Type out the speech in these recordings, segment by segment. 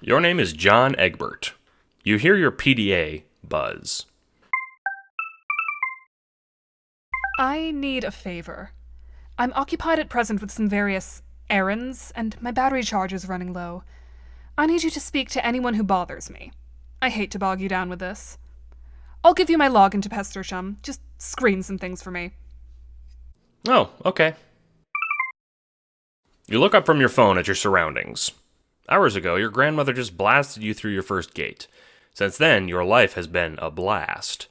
Your name is John Egbert. You hear your PDA buzz. I need a favor. I'm occupied at present with some various errands, and my battery charge is running low. I need you to speak to anyone who bothers me. I hate to bog you down with this. I'll give you my login to Pestersham. Just screen some things for me. Oh, okay. You look up from your phone at your surroundings. Hours ago, your grandmother just blasted you through your first gate. Since then, your life has been a blast.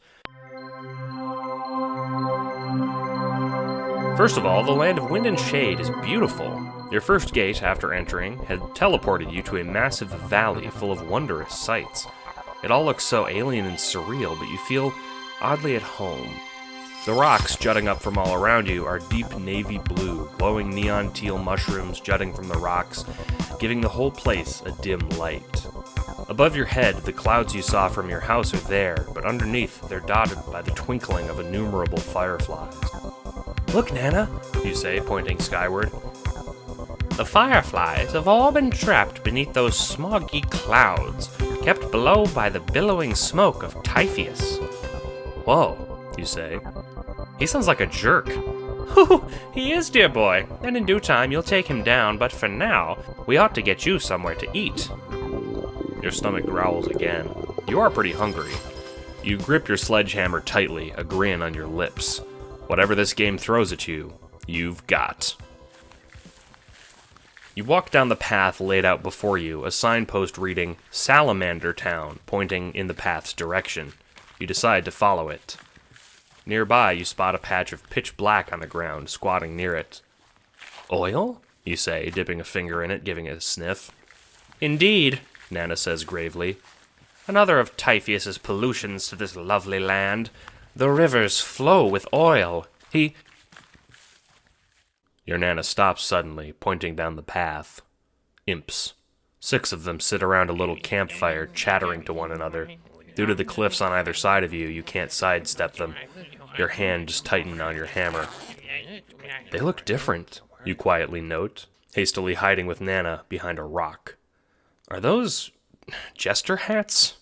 First of all, the land of wind and shade is beautiful. Your first gate, after entering, had teleported you to a massive valley full of wondrous sights. It all looks so alien and surreal, but you feel oddly at home. The rocks jutting up from all around you are deep navy blue, glowing neon teal mushrooms jutting from the rocks, giving the whole place a dim light. Above your head, the clouds you saw from your house are there, but underneath, they're dotted by the twinkling of innumerable fireflies. "Look, Nana," you say, pointing skyward. "The fireflies have all been trapped beneath those smoggy clouds, kept below by the billowing smoke of Typhoeus." "Whoa," you say. "He sounds like a jerk." "He is, dear boy, and in due time you'll take him down, but for now, we ought to get you somewhere to eat." Your stomach growls again. You are pretty hungry. You grip your sledgehammer tightly, a grin on your lips. Whatever this game throws at you, you've got. You walk down the path laid out before you, a signpost reading Salamander Town, pointing in the path's direction. You decide to follow it. Nearby, you spot a patch of pitch black on the ground, squatting near it. "Oil?" you say, dipping a finger in it, giving it a sniff. "Indeed," Nana says gravely. "Another of Typhoeus's pollutions to this lovely land. The rivers flow with oil. Your Nana stops suddenly, pointing down the path. Imps. 6 of them sit around a little campfire, chattering to one another. Due to the cliffs on either side of you, you can't sidestep them. Your hand just tightened on your hammer. "They look different," you quietly note, hastily hiding with Nana behind a rock. "Are those jester hats?"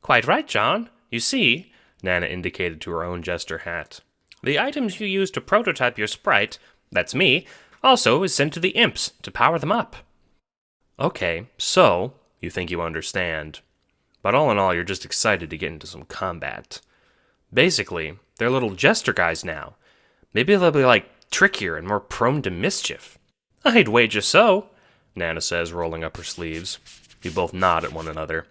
"Quite right, John. You see," Nana indicated to her own jester hat, "the items you use to prototype your sprite, that's me, also is sent to the imps to power them up." "Okay, so, you think you understand. But all in all, you're just excited to get into some combat. Basically, they're little jester guys now. Maybe they'll be, trickier and more prone to mischief." "I'd wager so," Nana says, rolling up her sleeves. You both nod at one another.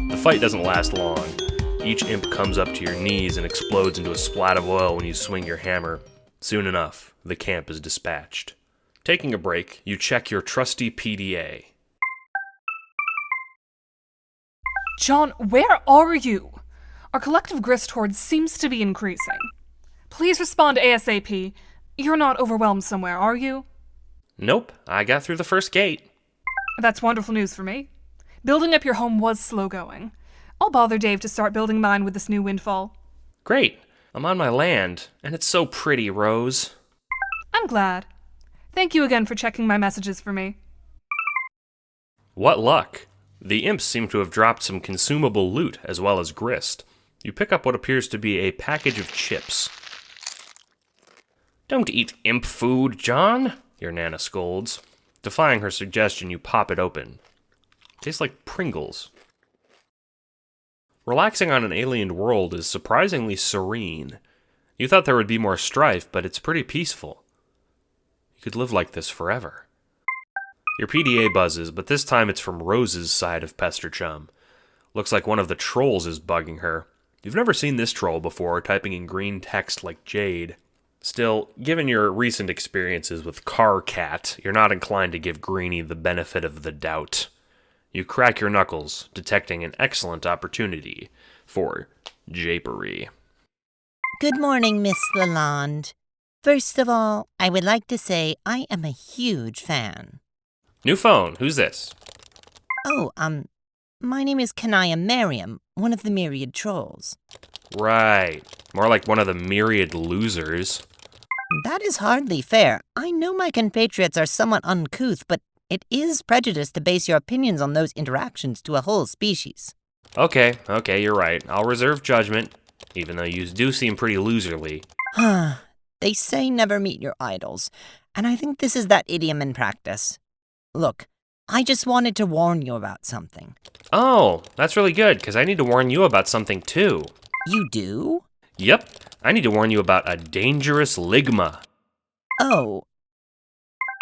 The fight doesn't last long. Each imp comes up to your knees and explodes into a splat of oil when you swing your hammer. Soon enough, the camp is dispatched. Taking a break, you check your trusty PDA. John, where are you? Our collective grist horde seems to be increasing. Please respond ASAP. You're not overwhelmed somewhere, are you? Nope, I got through the first gate. That's wonderful news for me. Building up your home was slow going. I'll bother Dave to start building mine with this new windfall. Great. I'm on my land, and it's so pretty, Rose. I'm glad. Thank you again for checking my messages for me. What luck. The imps seem to have dropped some consumable loot as well as grist. You pick up what appears to be a package of chips. "Don't eat imp food, John," your Nana scolds. Defying her suggestion, you pop it open. Tastes like Pringles. Relaxing on an alien world is surprisingly serene. You thought there would be more strife, but it's pretty peaceful. You could live like this forever. Your PDA buzzes, but this time it's from Rose's side of Pester Chum. Looks like one of the trolls is bugging her. You've never seen this troll before, typing in green text like Jade. Still, given your recent experiences with Car Cat, you're not inclined to give Greenie the benefit of the doubt. You crack your knuckles, detecting an excellent opportunity for japery. Good morning, Miss Lalonde. First of all, I would like to say I am a huge fan. New phone, who's this? Oh, my name is Kanaya Merriam, one of the myriad trolls. Right, more like one of the myriad losers. That is hardly fair. I know my compatriots are somewhat uncouth, but it is prejudice to base your opinions on those interactions to a whole species. Okay, you're right. I'll reserve judgment, even though you do seem pretty loserly. They say never meet your idols, and I think this is that idiom in practice. Look, I just wanted to warn you about something. Oh, that's really good, because I need to warn you about something too. You do? Yep, I need to warn you about a dangerous ligma. Oh.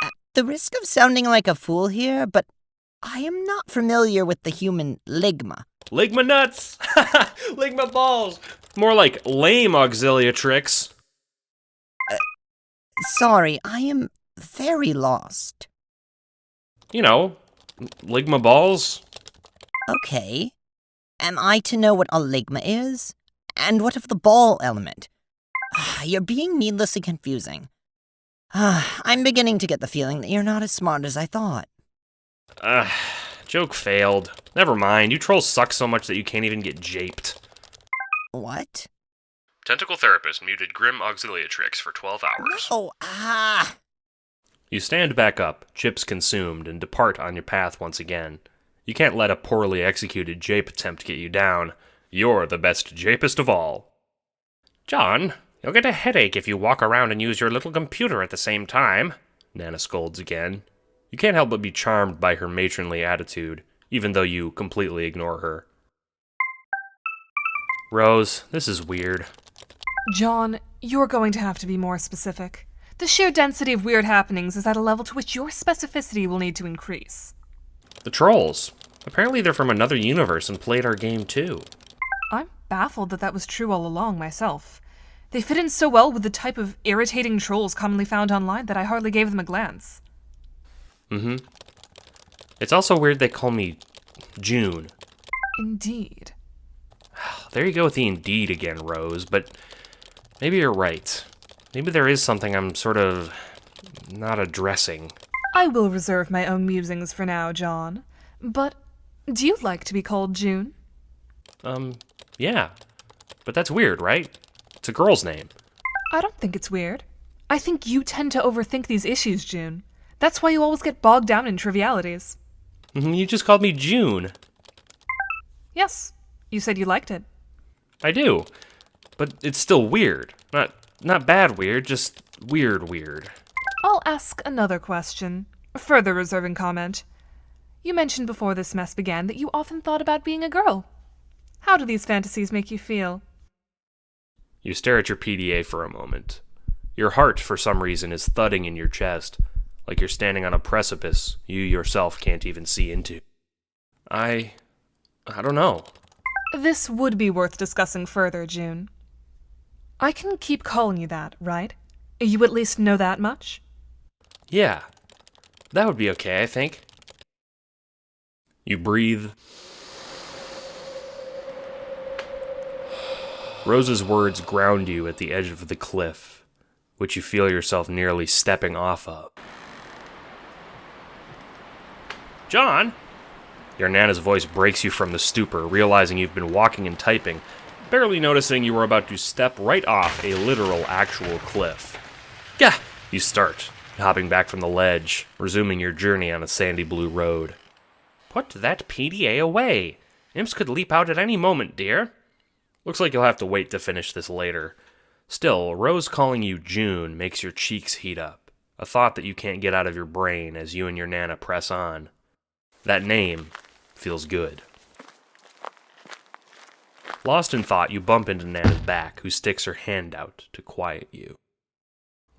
At the risk of sounding like a fool here, but I am not familiar with the human ligma. Ligma nuts! Ligma balls! More like lame auxiliatrix. Sorry, I am very lost. You know, ligma balls. Okay. Am I to know what a ligma is? And what of the ball element? You're being needlessly confusing. I'm beginning to get the feeling that you're not as smart as I thought. Joke failed. Never mind, you trolls suck so much that you can't even get japed. What? Tentacle therapist muted Grim Auxiliatrix for 12 hours. Oh, You stand back up, chips consumed, and depart on your path once again. You can't let a poorly executed jape attempt get you down. You're the best japist of all. John, you'll get a headache if you walk around and use your little computer at the same time, Nana scolds again. You can't help but be charmed by her matronly attitude, even though you completely ignore her. Rose, this is weird. John, you're going to have to be more specific. The sheer density of weird happenings is at a level to which your specificity will need to increase. The trolls. Apparently they're from another universe and played our game too. I'm baffled that was true all along myself. They fit in so well with the type of irritating trolls commonly found online that I hardly gave them a glance. It's also weird they call me June. Indeed. There you go with the indeed again, Rose, but maybe you're right. Maybe there is something I'm sort of not addressing. I will reserve my own musings for now, John. But do you like to be called June? Yeah. But that's weird, right? It's a girl's name. I don't think it's weird. I think you tend to overthink these issues, June. That's why you always get bogged down in trivialities. You just called me June. Yes, you said you liked it. I do. But it's still weird. Not bad weird, just weird. I'll ask another question, further reserving comment. You mentioned before this mess began that you often thought about being a girl. How do these fantasies make you feel? You stare at your PDA for a moment. Your heart, for some reason, is thudding in your chest, like you're standing on a precipice you yourself can't even see into. I don't know. This would be worth discussing further, June. I can keep calling you that, right? You at least know that much? Yeah, that would be okay, I think. You breathe. Rose's words ground you at the edge of the cliff, which you feel yourself nearly stepping off of. John? Your Nana's voice breaks you from the stupor, realizing you've been walking and typing, barely noticing you were about to step right off a literal, actual cliff. Gah! You start, hopping back from the ledge, resuming your journey on a sandy blue road. Put that PDA away. Imps could leap out at any moment, dear. Looks like you'll have to wait to finish this later. Still, Rose calling you June makes your cheeks heat up, a thought that you can't get out of your brain as you and your Nana press on. That name feels good. Lost in thought, you bump into Nana's back, who sticks her hand out to quiet you.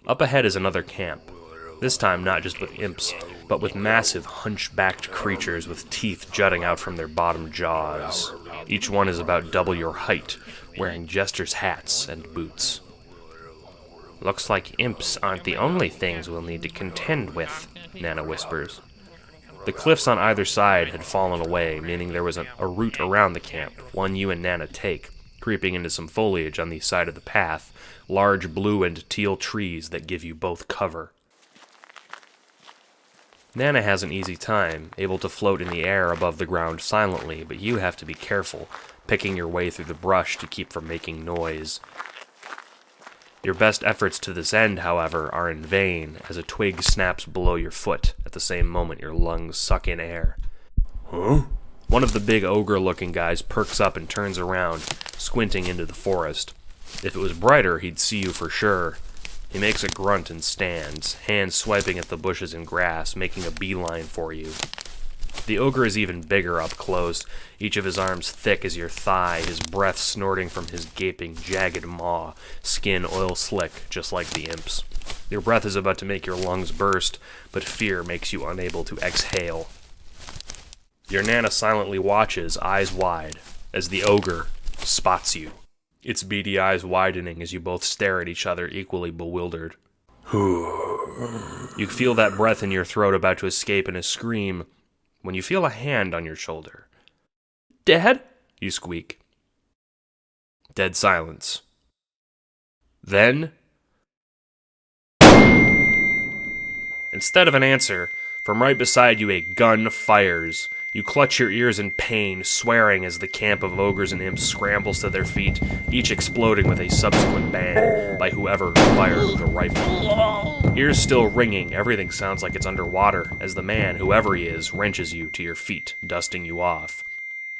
Up ahead is another camp, this time not just with imps, but with massive hunchbacked creatures with teeth jutting out from their bottom jaws. Each one is about double your height, wearing jesters' hats and boots. "Looks like imps aren't the only things we'll need to contend with," Nana whispers. The cliffs on either side had fallen away, meaning there was a route around the camp, one you and Nana take, creeping into some foliage on the side of the path, large blue and teal trees that give you both cover. Nana has an easy time, able to float in the air above the ground silently, but you have to be careful, picking your way through the brush to keep from making noise. Your best efforts to this end, however, are in vain, as a twig snaps below your foot at the same moment your lungs suck in air. "Huh?" One of the big ogre-looking guys perks up and turns around, squinting into the forest. If it was brighter, he'd see you for sure. He makes a grunt and stands, hands swiping at the bushes and grass, making a beeline for you. The ogre is even bigger up close, each of his arms thick as your thigh, his breath snorting from his gaping, jagged maw, skin oil slick, just like the imps. Your breath is about to make your lungs burst, but fear makes you unable to exhale. Your Nana silently watches, eyes wide, as the ogre spots you. Its beady eyes widening as you both stare at each other, equally bewildered. You feel that breath in your throat about to escape in a scream, when you feel a hand on your shoulder. "Dad?" you squeak. Dead silence. Then, instead of an answer, from right beside you a gun fires. You clutch your ears in pain, swearing as the camp of ogres and imps scrambles to their feet, each exploding with a subsequent bang by whoever fired the rifle. Ears still ringing, everything sounds like it's underwater, as the man, whoever he is, wrenches you to your feet, dusting you off.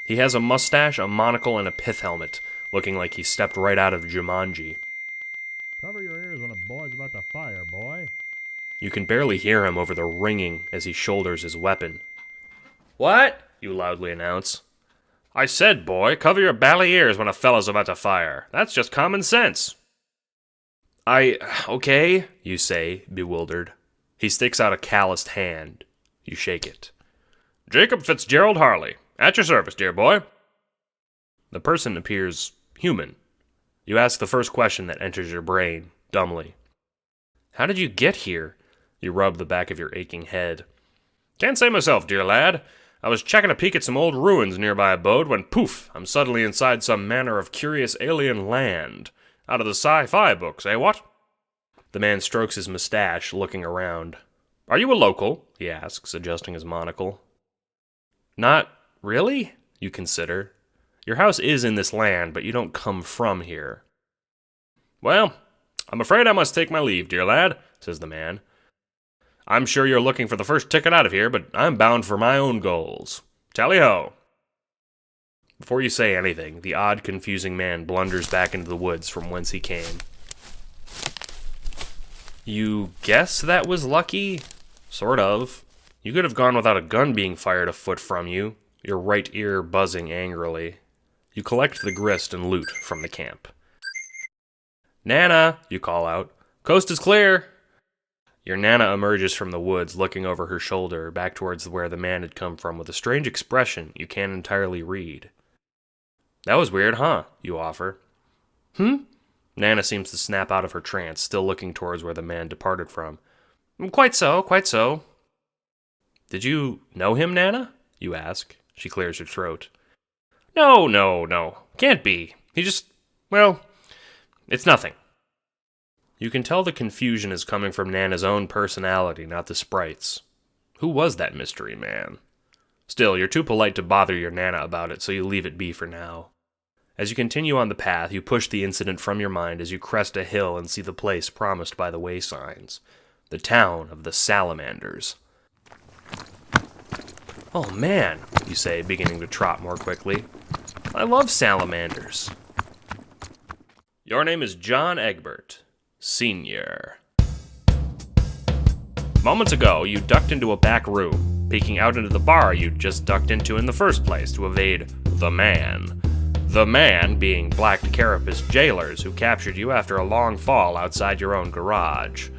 He has a mustache, a monocle, and a pith helmet, looking like he stepped right out of Jumanji. "Cover your ears when a boy's about to fire, boy." You can barely hear him over the ringing as he shoulders his weapon. "What?" you loudly announce. "I said, boy, cover your bally ears when a fella's about to fire. That's just common sense." Okay, you say, bewildered. He sticks out a calloused hand. You shake it. "Jacob Fitzgerald Harley. At your service, dear boy." The person appears human. You ask the first question that enters your brain, dumbly. "How did you get here?" You rub the back of your aching head. "Can't say myself, dear lad. I was checking a peek at some old ruins nearby abode when, poof, I'm suddenly inside some manner of curious alien land. Out of the sci-fi books, eh, what?" The man strokes his mustache, looking around. "Are you a local?" he asks, adjusting his monocle. "Not really?" you consider. Your house is in this land, but you don't come from here. "Well, I'm afraid I must take my leave, dear lad," says the man. "I'm sure you're looking for the first ticket out of here, but I'm bound for my own goals. Tally-ho." Before you say anything, the odd, confusing man blunders back into the woods from whence he came. You guess that was lucky? Sort of. You could have gone without a gun being fired a foot from you, your right ear buzzing angrily. You collect the grist and loot from the camp. "Nana," you call out. "Coast is clear." Your Nana emerges from the woods, looking over her shoulder, back towards where the man had come from, with a strange expression you can't entirely read. "That was weird, huh?" you offer. Nana seems to snap out of her trance, still looking towards where the man departed from. Quite so, quite so." "Did you know him, Nana?" you ask. She clears her throat. No. Can't be. He just, well, it's nothing." You can tell the confusion is coming from Nana's own personality, not the sprite's. Who was that mystery man? Still, you're too polite to bother your Nana about it, so you leave it be for now. As you continue on the path, you push the incident from your mind as you crest a hill and see the place promised by the way signs. The town of the Salamanders. "Oh man," you say, beginning to trot more quickly. "I love salamanders." "Your name is John Egbert, Senior." Moments ago, you ducked into a back room, peeking out into the bar you'd just ducked into in the first place to evade the man. The man being black carapace jailers who captured you after a long fall outside your own garage.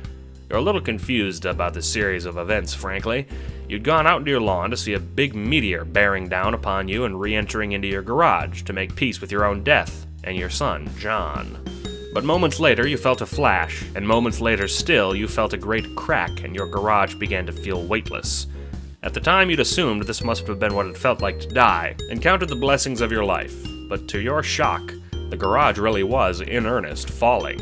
You're a little confused about the series of events, frankly. You'd gone out into your lawn to see a big meteor bearing down upon you and re-entering into your garage to make peace with your own death, and your son, John. But moments later, you felt a flash, and moments later still, you felt a great crack, and your garage began to feel weightless. At the time, you'd assumed this must have been what it felt like to die, and counted the blessings of your life. But to your shock, the garage really was, in earnest, falling.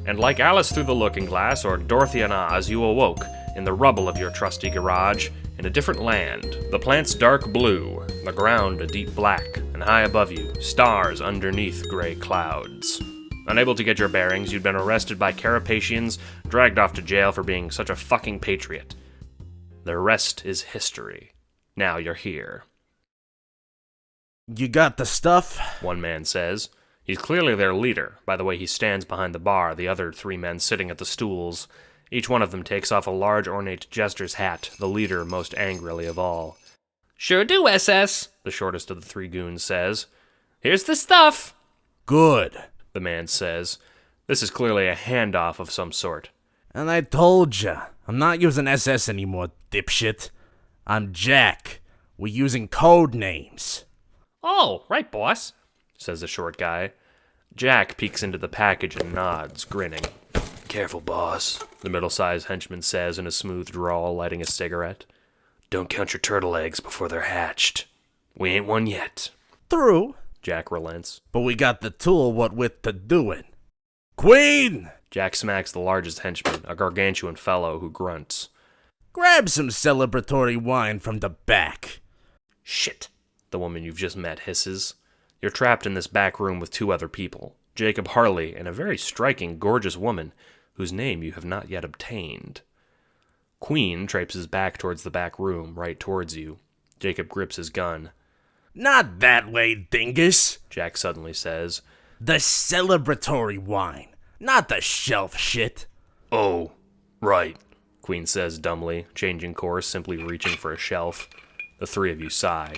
And like Alice through the looking glass, or Dorothy and Oz, you awoke, in the rubble of your trusty garage, in a different land. The plants dark blue, the ground a deep black, and high above you, stars underneath gray clouds. Unable to get your bearings, you'd been arrested by Carapacians, dragged off to jail for being such a fucking patriot. The rest is history. Now you're here. You got the stuff? One man says. He's clearly their leader, by the way he stands behind the bar, the other 3 men sitting at the stools. Each one of them takes off a large ornate jester's hat, the leader most angrily of all. "Sure do, SS," the shortest of the 3 goons says. "Here's the stuff." Good, the man says. This is clearly a handoff of some sort. And I told ya, I'm not using SS anymore, dipshit. I'm Jack. We're using code names. "Oh, right, boss," says the short guy. Jack peeks into the package and nods, grinning. "Careful, boss," the middle-sized henchman says in a smooth drawl, lighting a cigarette. "Don't count your turtle eggs before they're hatched. We ain't one yet." True, Jack relents. but we got the tool what with to do it. Queen! Jack smacks the largest henchman, a gargantuan fellow who grunts. Grab some celebratory wine from the back. "Shit," the woman you've just met hisses. You're trapped in this back room with 2 other people, Jacob Harley and a very striking, gorgeous woman whose name you have not yet obtained. Queen traipses back towards the back room, right towards you. Jacob grips his gun. Not that way, dingus, Jack suddenly says. The celebratory wine, not the shelf shit. "Oh, right," Queen says dumbly, changing course, simply reaching for a shelf. The 3 of you sigh.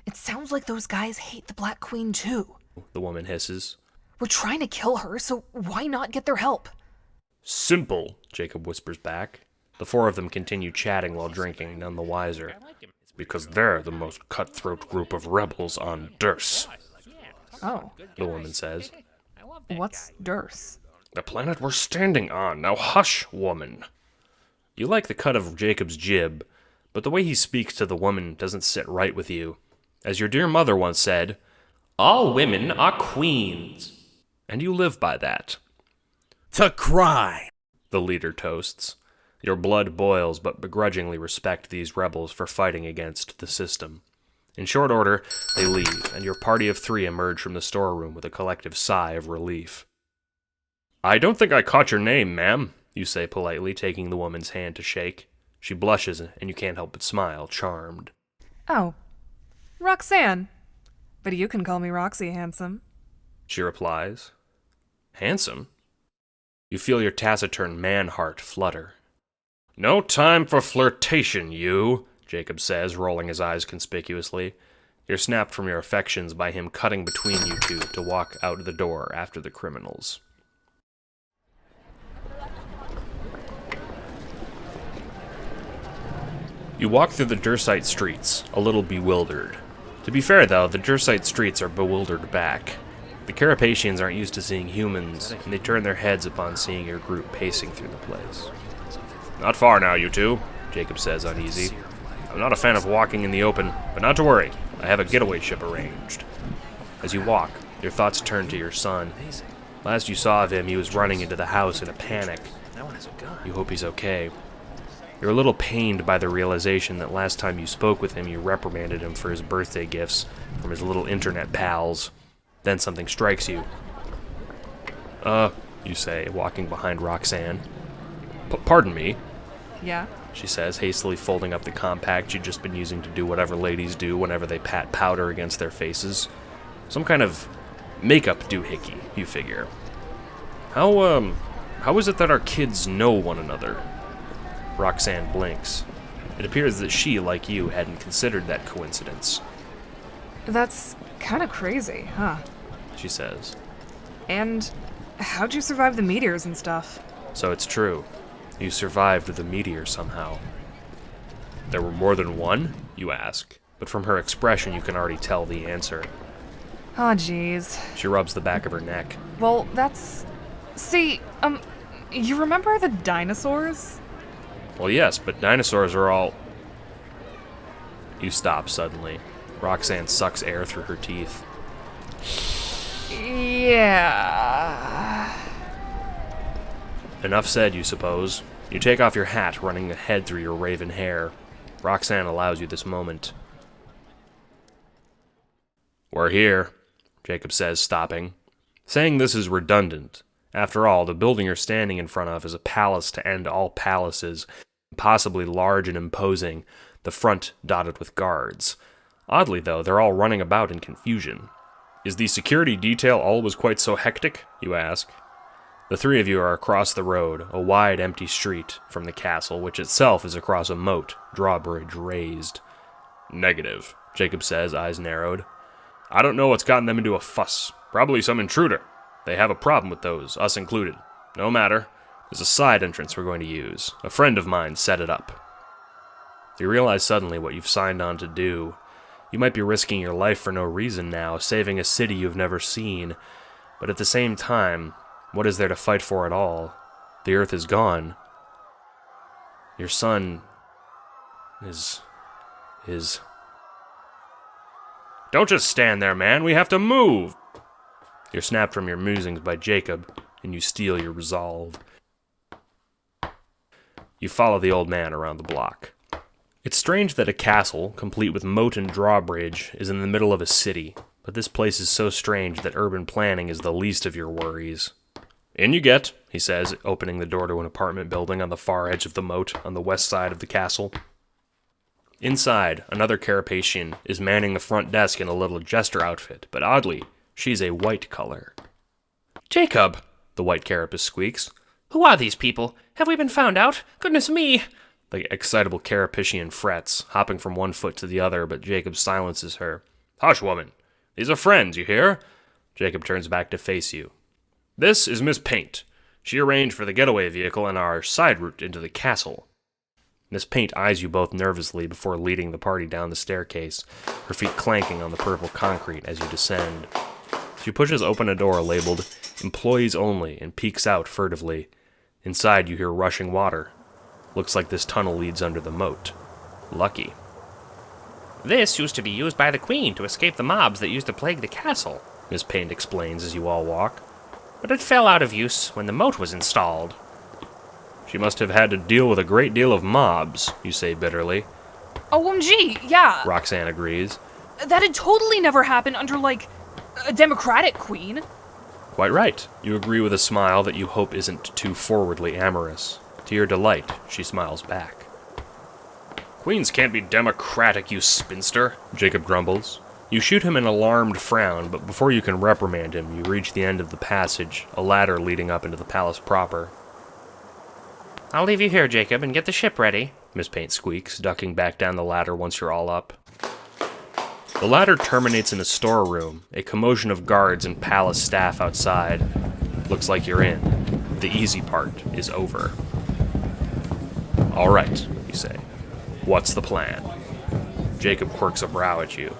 It sounds like those guys hate the Black Queen too. The woman hisses. We're trying to kill her, so why not get their help? "Simple," Jacob whispers back. The 4 of them continue chatting while drinking, none the wiser. "It's because they're the most cutthroat group of rebels on Durst," Oh, the woman says. what's Durst? "The planet we're standing on. Now hush, woman." You like the cut of Jacob's jib, but the way he speaks to the woman doesn't sit right with you. As your dear mother once said, "All women are queens." And you live by that. To crime, The leader toasts. Your blood boils, but begrudgingly respect these rebels for fighting against the system. In short order, they leave, and your party of 3 emerge from the storeroom with a collective sigh of relief. "I don't think I caught your name, ma'am," you say politely, taking the woman's hand to shake. She blushes, and you can't help but smile, charmed. Oh, Roxanne. But you can call me Roxy, handsome. She replies. "Handsome?" You feel your taciturn man-heart flutter. "No time for flirtation, you," Jacob says, rolling his eyes conspicuously. You're snapped from your affections by him cutting between you 2 to walk out the door after the criminals. You walk through the Dursite streets, a little bewildered. To be fair, though, the Dursite streets are bewildered back. The Carapacians aren't used to seeing humans, and they turn their heads upon seeing your group pacing through the place. "Not far now, you 2, Jacob says, uneasy. "I'm not a fan of walking in the open, but not to worry. I have a getaway ship arranged." As you walk, your thoughts turn to your son. Last you saw of him, he was running into the house in a panic. You hope he's okay. You're a little pained by the realization that last time you spoke with him, you reprimanded him for his birthday gifts from his little internet pals. Then something strikes you. You say, walking behind Roxanne. "Pardon me," Yeah? she says, hastily folding up the compact you'd just been using to do whatever ladies do whenever they pat powder against their faces. Some kind of makeup doohickey, you figure. How is it that our kids know one another?" Roxanne blinks. It appears that she, like you, hadn't considered that coincidence. That's kind of crazy, huh? She says. And how'd you survive the meteors and stuff? So it's true. You survived the meteor somehow. "There were more than one?" you ask, but from her expression you can already tell the answer. Oh, jeez. She rubs the back of her neck. Well, that's... See, you remember the dinosaurs? Well, yes, but dinosaurs are all... You stop suddenly. Roxanne sucks air through her teeth. Yeah... Enough said, you suppose. You take off your hat, running a head through your raven hair. Roxanne allows you this moment. We're here, Jacob says, stopping. Saying this is redundant. After all, the building you're standing in front of is a palace to end all palaces, possibly large and imposing, the front dotted with guards. Oddly, though, they're all running about in confusion. Is the security detail always quite so hectic, you ask? The three of you are across the road, a wide, empty street, from the castle, which itself is across a moat, drawbridge raised. Negative, Jacob says, eyes narrowed. I don't know what's gotten them into a fuss. Probably some intruder. They have a problem with those, us included. No matter. There's a side entrance we're going to use. A friend of mine set it up. You realize suddenly what you've signed on to do. You might be risking your life for no reason now, saving a city you've never seen. But at the same time, what is there to fight for at all? The Earth is gone. Your son... is... Don't just stand there, man. We have to move! You're snapped from your musings by Jacob, and you steel your resolve. You follow the old man around the block. It's strange that a castle, complete with moat and drawbridge, is in the middle of a city, but this place is so strange that urban planning is the least of your worries. In you get, he says, opening the door to an apartment building on the far edge of the moat on the west side of the castle. Inside, another Carapacian is manning the front desk in a little jester outfit, but oddly, she's a white color. Jacob, the white Carapace squeaks. who are these people? Have we been found out? Goodness me! The excitable Carapacian frets, hopping from one foot to the other, but Jacob silences her. Hush, woman. These are friends, you hear? Jacob turns back to face you. This is Miss Paint. She arranged for the getaway vehicle and our side route into the castle. Miss Paint eyes you both nervously before leading the party down the staircase, her feet clanking on the purple concrete as you descend. She pushes open a door labeled Employees Only and peeks out furtively. Inside you hear rushing water. Looks like this tunnel leads under the moat. Lucky. This used to be used by the Queen to escape the mobs that used to plague the castle, Miss Paint explains as you all walk. but it fell out of use when the moat was installed. She must have had to deal with a great deal of mobs, you say bitterly. OMG, yeah. Roxanne agrees. That'd totally never happen under, like, a democratic queen. Quite right. You agree with a smile that you hope isn't too forwardly amorous. To your delight, she smiles back. Queens can't be democratic, you spinster, Jacob grumbles. You shoot him an alarmed frown, but before you can reprimand him, you reach the end of the passage, a ladder leading up into the palace proper. I'll leave you here, Jacob, and get the ship ready, Miss Paint squeaks, ducking back down the ladder once you're all up. The ladder terminates in a storeroom, a commotion of guards and palace staff outside. Looks like you're in. The easy part is over. All right, you say. What's the plan? Jacob quirks a brow at you.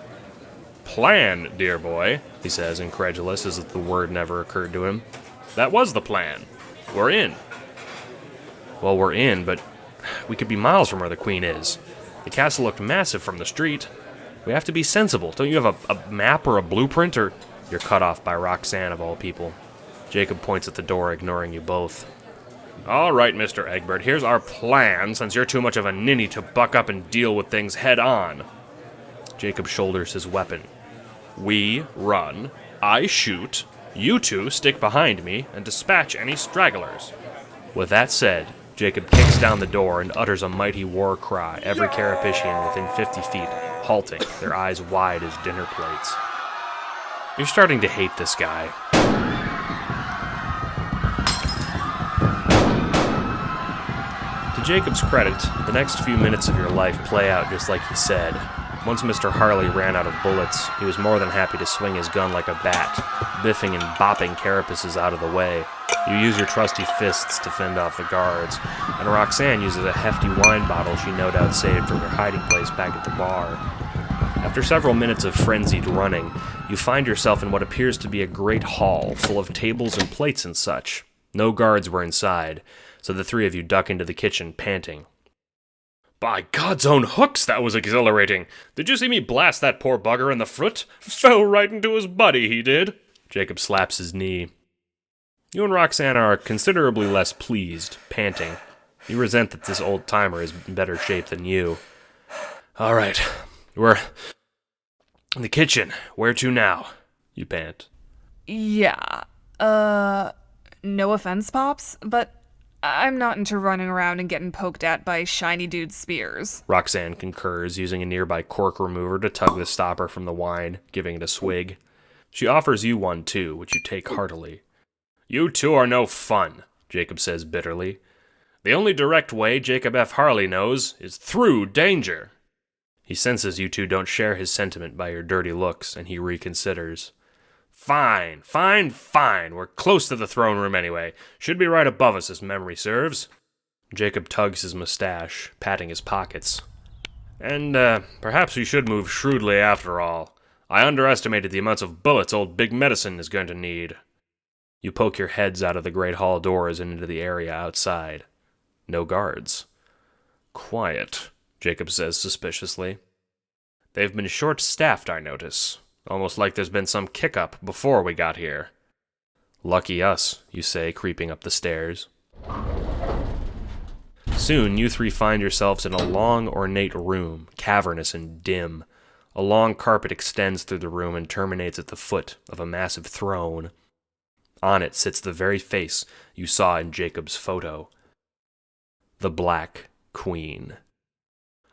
Plan, dear boy, he says, incredulous as if the word never occurred to him. That was the plan. We're in. Well, we're in, but we could be miles from where the Queen is. The castle looked massive from the street. We have to be sensible. Don't you have a map or a blueprint, or... You're cut off by Roxanne, of all people. Jacob points at the door, ignoring you both. All right, Mr. Egbert, here's our plan, since you're too much of a ninny to buck up and deal with things head on. Jacob shoulders his weapon. We run, I shoot, you two stick behind me, and dispatch any stragglers. With that said, Jacob kicks down the door and utters a mighty war cry, every Carapacian within 50 feet, halting, their eyes wide as dinner plates. You're starting to hate this guy. To Jacob's credit, the next few minutes of your life play out just like he said. Once Mr. Harley ran out of bullets, he was more than happy to swing his gun like a bat, biffing and bopping carapaces out of the way. You use your trusty fists to fend off the guards, and Roxanne uses a hefty wine bottle she no doubt saved from her hiding place back at the bar. After several minutes of frenzied running, you find yourself in what appears to be a great hall full of tables and plates and such. No guards were inside, so the three of you duck into the kitchen, panting. By God's own hooks, that was exhilarating. Did you see me blast that poor bugger in the foot? Fell right into his body, he did. Jacob slaps his knee. You and Roxanne are considerably less pleased, panting. You resent that this old-timer is in better shape than you. All right, we're in the kitchen. Where to now? You pant. Yeah, no offense, Pops, but I'm not into running around and getting poked at by shiny dude spears. Roxanne concurs, using a nearby cork remover to tug the stopper from the wine, giving it a swig. She offers you one, too, which you take heartily. You two are no fun, Jacob says bitterly. The only direct way Jacob F. Harley knows is through danger. He senses you two don't share his sentiment by your dirty looks, and he reconsiders. Fine. We're close to the throne room anyway. Should be right above us, as memory serves. Jacob tugs his mustache, patting his pockets. And, perhaps we should move shrewdly after all. I underestimated the amounts of bullets old Big Medicine is going to need. You poke your heads out of the great hall doors and into the area outside. No guards. Quiet, Jacob says suspiciously. They've been short-staffed, I notice. Almost like there's been some kick-up before we got here. Lucky us, you say, creeping up the stairs. Soon, you three find yourselves in a long, ornate room, cavernous and dim. A long carpet extends through the room and terminates at the foot of a massive throne. On it sits the very face you saw in Jacob's photo. The Black Queen.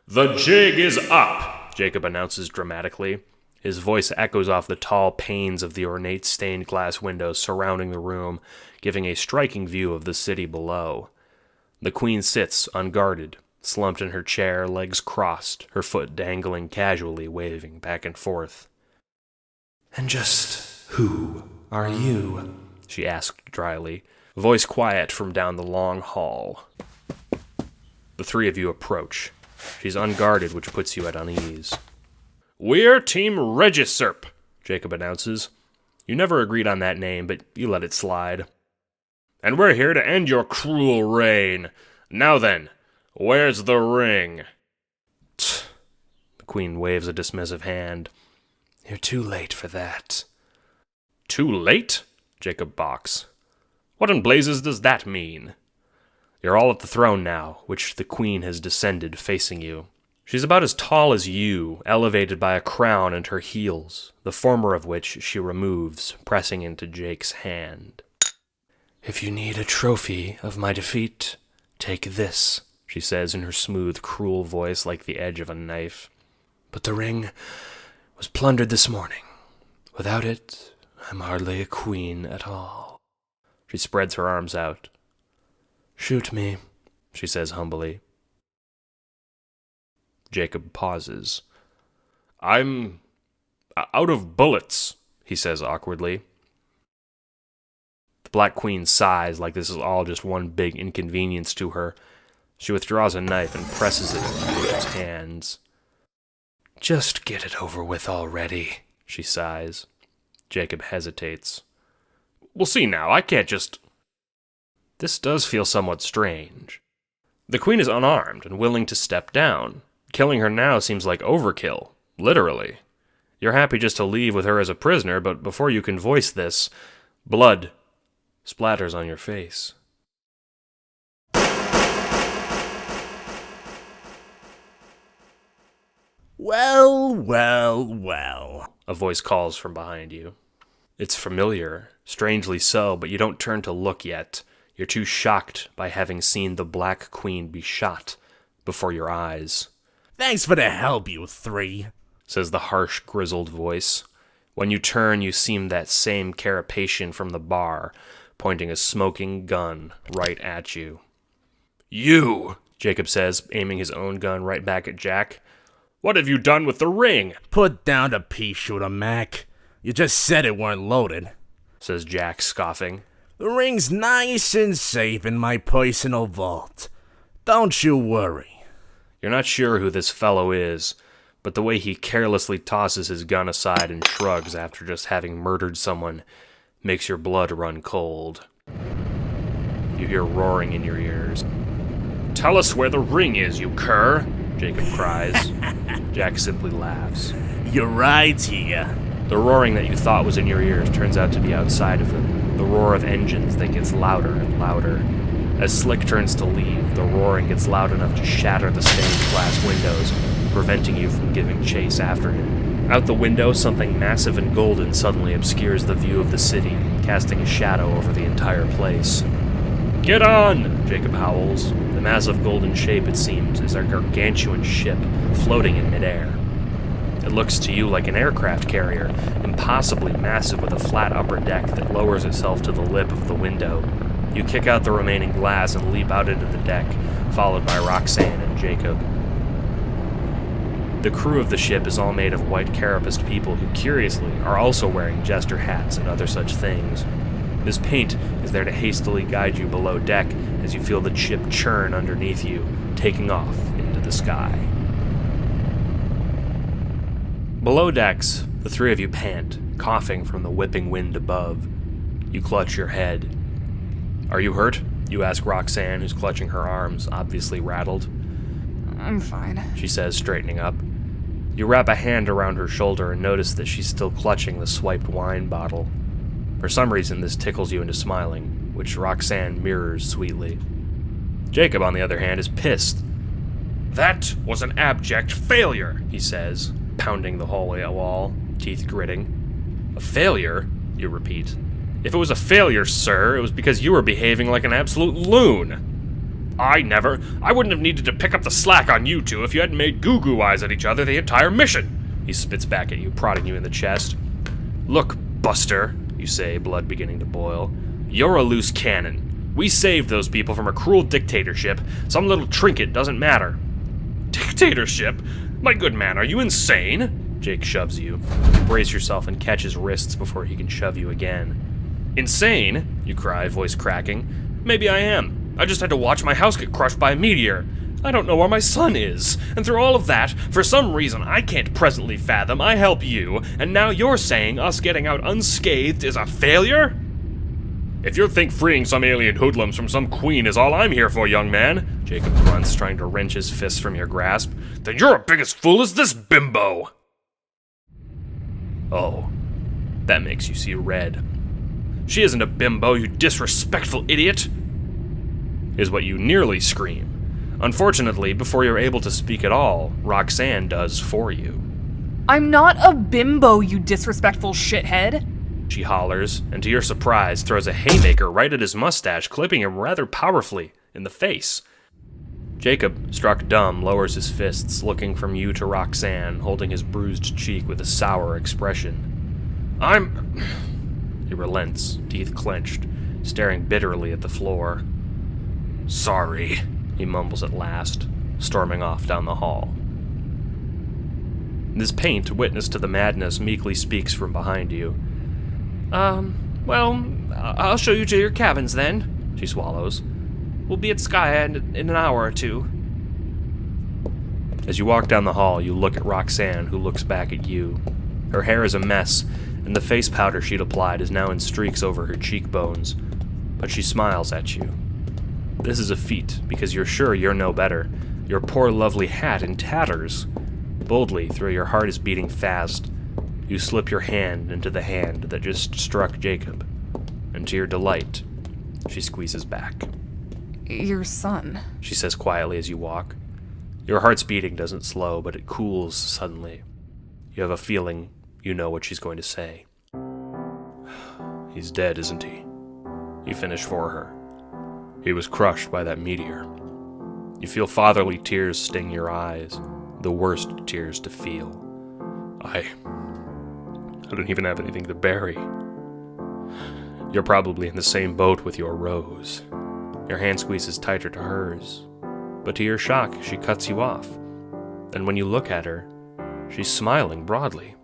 The jig is up, Jacob announces dramatically. His voice echoes off the tall panes of the ornate stained glass windows surrounding the room, giving a striking view of the city below. The queen sits, unguarded, slumped in her chair, legs crossed, her foot dangling casually, waving back and forth. "And just who are you?" she asked dryly, voice quiet from down the long hall. The three of you approach. She's unguarded, which puts you at unease. "We're Team Regisurp," Jacob announces. You never agreed on that name, but you let it slide. "And we're here to end your cruel reign. Now then, where's the ring?" Tch. The queen waves a dismissive hand. "You're too late for that." "Too late?" Jacob balks. "What in blazes does that mean?" You're all at the throne now, which the queen has descended, facing you. She's about as tall as you, elevated by a crown and her heels, the former of which she removes, pressing into Jake's hand. "If you need a trophy of my defeat, take this," she says in her smooth, cruel voice like the edge of a knife. "But the ring was plundered this morning. Without it, I'm hardly a queen at all." She spreads her arms out. "Shoot me," she says humbly. Jacob pauses. "I'm out of bullets," he says awkwardly. The Black Queen sighs like this is all just one big inconvenience to her. She withdraws a knife and presses it into Jacob's hands. "Just get it over with already," she sighs. Jacob hesitates. "We'll see now, I can't just..." This does feel somewhat strange. The queen is unarmed and willing to step down. Killing her now seems like overkill, literally. You're happy just to leave with her as a prisoner, but before you can voice this, blood splatters on your face. Well, A voice calls from behind you. It's familiar, strangely so, but you don't turn to look yet. You're too shocked by having seen the Black Queen be shot before your eyes. "Thanks for the help, you three," says the harsh, grizzled voice. When you turn, you see that same carapacian from the bar, pointing a smoking gun right at you. "You," Jacob says, aiming his own gun right back at Jack. "What have you done with the ring?" "Put down the pea shooter, Mac. You just said it weren't loaded," says Jack, scoffing. "The ring's nice and safe in my personal vault. Don't you worry." You're not sure who this fellow is, but the way he carelessly tosses his gun aside and shrugs after just having murdered someone makes your blood run cold. You hear roaring in your ears. Tell us where the ring is, you cur! Jacob cries. Jack simply laughs. You're right here. The roaring that you thought was in your ears turns out to be outside of them, the roar of engines that gets louder and louder. As Slick turns to leave, the roaring gets loud enough to shatter the stained glass windows, preventing you from giving chase after him. Out the window, something massive and golden suddenly obscures the view of the city, casting a shadow over the entire place. Get on! Jacob howls. The massive golden shape, it seems, is a gargantuan ship floating in midair. It looks to you like an aircraft carrier, impossibly massive with a flat upper deck that lowers itself to the lip of the window. You kick out the remaining glass and leap out into the deck, followed by Roxanne and Jacob. The crew of the ship is all made of white carapaced people who, curiously, are also wearing jester hats and other such things. This paint is there to hastily guide you below deck as you feel the ship churn underneath you, taking off into the sky. Below decks, the three of you pant, coughing from the whipping wind above. You clutch your head. Are you hurt? You ask Roxanne, who's clutching her arms, obviously rattled. I'm fine, she says, straightening up. You wrap a hand around her shoulder and notice that she's still clutching the swiped wine bottle. For some reason, this tickles you into smiling, which Roxanne mirrors sweetly. Jacob, on the other hand, is pissed. That was an abject failure, he says, pounding the hallway wall, teeth gritting. A failure? You repeat. If it was a failure, sir, it was because you were behaving like an absolute loon. I wouldn't have needed to pick up the slack on you two if you hadn't made goo-goo eyes at each other the entire mission. He spits back at you, prodding you in the chest. Look, Buster, you say, blood beginning to boil. You're a loose cannon. We saved those people from a cruel dictatorship. Some little trinket doesn't matter. Dictatorship? My good man, are you insane? Jake shoves you. You brace yourself and catch his wrists before he can shove you again. Insane? You cry, voice cracking. Maybe I am. I just had to watch my house get crushed by a meteor. I don't know where my son is. And through all of that, for some reason I can't presently fathom, I help you, and now you're saying us getting out unscathed is a failure? If you think freeing some alien hoodlums from some queen is all I'm here for, young man, Jacob grunts, trying to wrench his fists from your grasp, then you're as big as fool as this bimbo. Oh, that makes you see red. She isn't a bimbo, you disrespectful idiot, is what you nearly scream. Unfortunately, before you're able to speak at all, Roxanne does for you. I'm not a bimbo, you disrespectful shithead, she hollers, and to your surprise, throws a haymaker right at his mustache, clipping him rather powerfully in the face. Jacob, struck dumb, lowers his fists, looking from you to Roxanne, holding his bruised cheek with a sour expression. He relents, teeth clenched, staring bitterly at the floor. Sorry, he mumbles at last, storming off down the hall. This paint, witness to the madness, meekly speaks from behind you. Well, I'll show you to your cabins then, she swallows. We'll be at Skya in an hour or two. As you walk down the hall, you look at Roxanne, who looks back at you. Her hair is a mess, and the face powder she'd applied is now in streaks over her cheekbones, but she smiles at you. This is a feat, because you're sure you're no better. Your poor lovely hat in tatters. Boldly, though your heart is beating fast, you slip your hand into the hand that just struck Jacob, and to your delight, she squeezes back. Your son, she says quietly as you walk. Your heart's beating doesn't slow, but it cools suddenly. You have a feeling you know what she's going to say. He's dead, isn't he? You finish for her. He was crushed by that meteor. You feel fatherly tears sting your eyes, the worst tears to feel. I don't even have anything to bury. You're probably in the same boat with your Rose. Your hand squeezes tighter to hers, but to your shock, she cuts you off. And when you look at her, she's smiling broadly.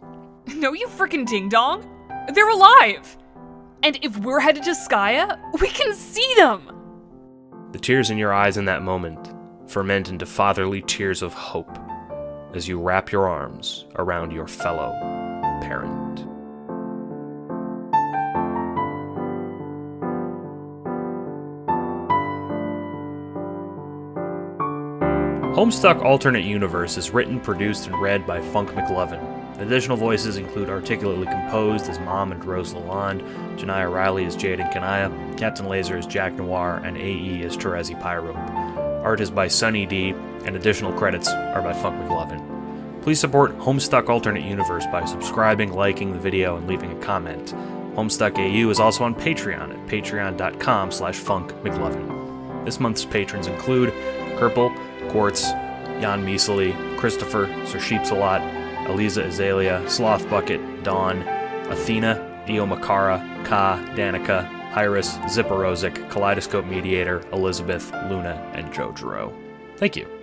No, you freaking ding-dong! They're alive! And if we're headed to Skya, we can see them! The tears in your eyes in that moment ferment into fatherly tears of hope, as you wrap your arms around your fellow parent. Homestuck Alternate Universe is written, produced, and read by Funk McLovin. Additional voices include articulately composed as Mom and Rose Lalonde, Janiyah Riley as Jade and Kanaya, Captain Laser as Jack Noir, and AE as Terezi Pyrope. Art is by Sunny D, and additional credits are by Funk McLovin. Please support Homestuck Alternate Universe by subscribing, liking the video, and leaving a comment. Homestuck AU is also on Patreon at patreon.com/funkmclovin. This month's patrons include Kerpel, Quartz, Jan Measely, Christopher, Sir Sheepsalot, Eliza Azalea, Sloth Bucket, Dawn, Athena, Dio Makara, Ka, Danica, Hyris, Zipperozic, Kaleidoscope Mediator, Elizabeth, Luna, and Jojo. Thank you.